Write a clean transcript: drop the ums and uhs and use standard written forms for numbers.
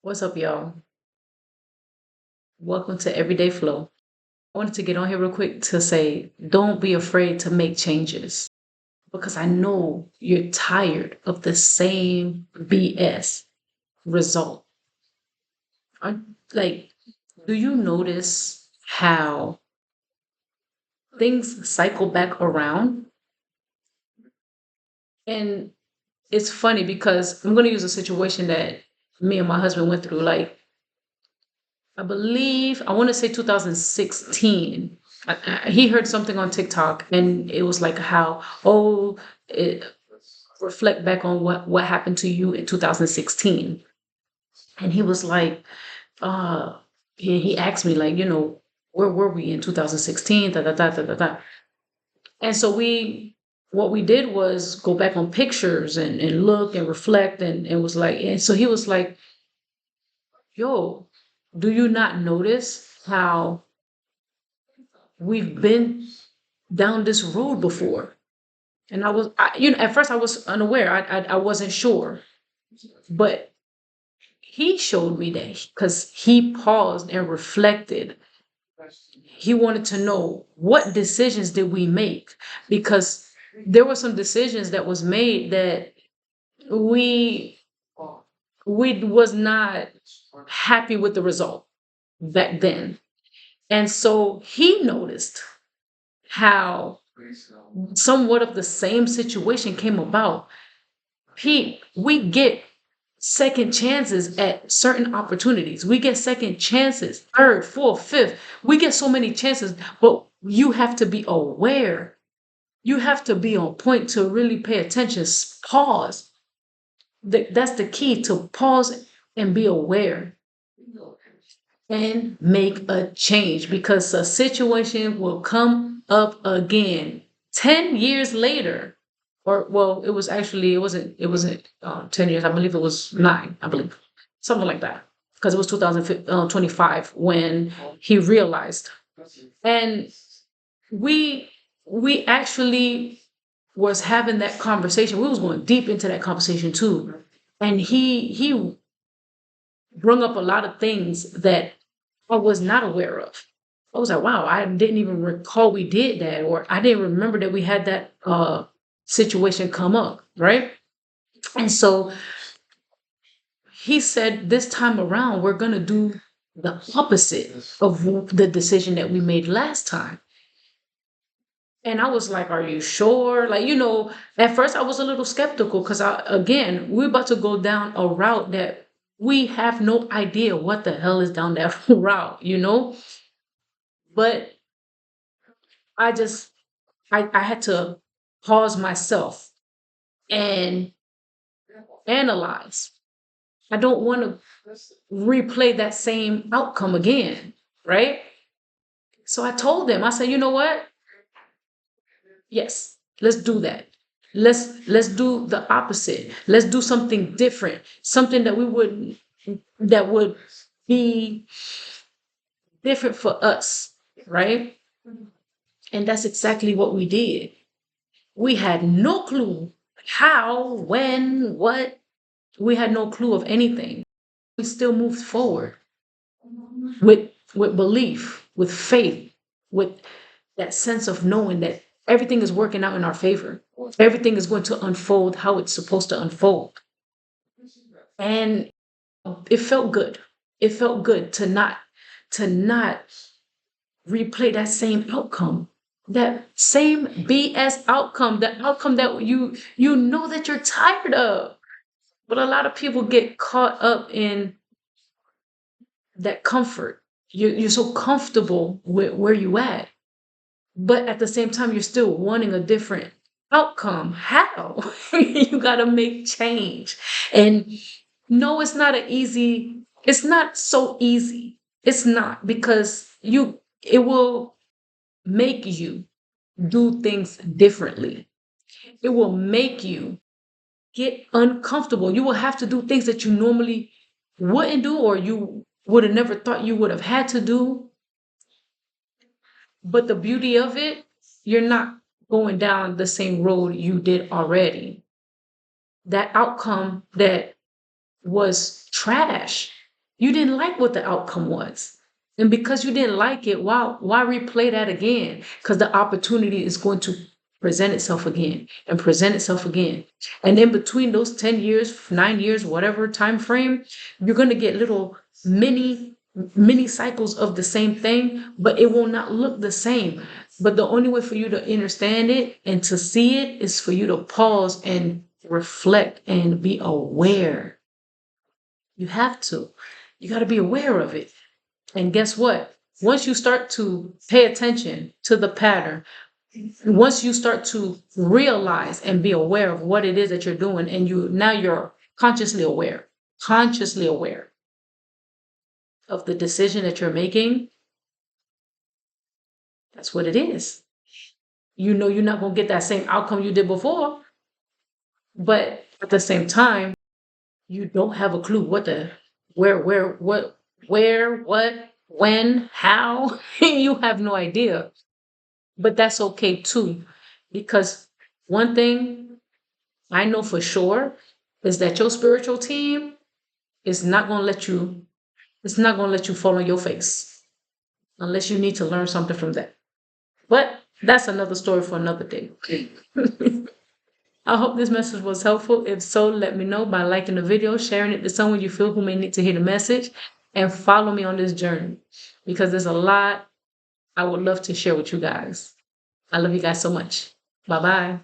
What's up, y'all? Welcome to Everyday Flow. I wanted to get on here real quick to say don't be afraid to make changes because I know you're tired of the same BS result. I, like, do you notice how things cycle back around? And it's funny because I'm going to use a situation that me and my husband went through. I believe, I want to say 2016. He heard something on TikTok and it was like how, it reflect back on what happened to you in 2016. And he was like, uh, he asked me, like, where were we in 2016? Da, da, da, da, da, da. And so what we did was go back on pictures and look and reflect and was like, and so he was like, yo, do you not notice how we've been down this road before? And at first I was unaware. I wasn't sure, but he showed me that because he paused and reflected. He wanted to know what decisions did we make because there were some decisions that was made that we we was not happy with the result back then. And so he noticed how somewhat of the same situation came about. We get second chances at certain opportunities. We get second chances, third, fourth, fifth. We get so many chances, but you have to be aware. You have to be on point to really pay attention. Pause. That's the key, to pause and be aware and make a change because a situation will come up again 10 years later. Or well, it wasn't 10 years. I believe it was 9, I believe, something like that, because it was 2025 when he realized. And we we actually was having that conversation. We was going deep into that conversation too, and he brought up a lot of things that I was not aware of. I was like, wow, I didn't even recall we did that, or I didn't remember that we had that situation come up, right? And so he said, this time around, we're going to do the opposite of the decision that we made last time. And I was like, are you sure? Like, at first I was a little skeptical because, again, we're about to go down a route that we have no idea what the hell is down that route. But I just, I had to pause myself and analyze. I don't want to replay that same outcome again, right? So I told them, I said, you know what? Yes, let's do that. Let's do the opposite. Let's do something different, something that would be different for us, right? And that's exactly what we did. We had no clue how, when, what. We had no clue of anything. We still moved forward with belief, with faith, with that sense of knowing that everything is working out in our favor. Everything is going to unfold how it's supposed to unfold. And it felt good. It felt good to not replay that same outcome. That same BS outcome, the outcome that you know that you're tired of. But a lot of people get caught up in that comfort. You're so comfortable with where you at, but at the same time, you're still wanting a different outcome. How? You got to make change. And no, it's not so easy. It's not, because it will make you do things differently. It will make you get uncomfortable. You will have to do things that you normally wouldn't do, or you would have never thought you would have had to do. But the beauty of it, you're not going down the same road you did already. That outcome that was trash, You didn't like what the outcome was. And because you didn't like it, why replay that again? Because the opportunity is going to present itself again and present itself again. And in between those 10 years, 9 years, whatever time frame, you're going to get little mini cycles of the same thing, but it will not look the same. But the only way for you to understand it and to see it is for you to pause and reflect and be aware. You have to. You got to be aware of it. And guess what? Once you start to pay attention to the pattern, once you start to realize and be aware of what it is that you're doing, and you're consciously aware of the decision that you're making, that's what it is. You know you're not going to get that same outcome you did before, but at the same time, you don't have a clue what, when, how. You have no idea. But that's okay too, because one thing I know for sure is that your spiritual team is not going to let you, it's not going to let you fall on your face unless you need to learn something from that. But that's another story for another day. I hope this message was helpful. If so, let me know by liking the video, sharing it to someone you feel who may need to hear the message, and follow me on this journey because there's a lot I would love to share with you guys. I love you guys so much. Bye bye.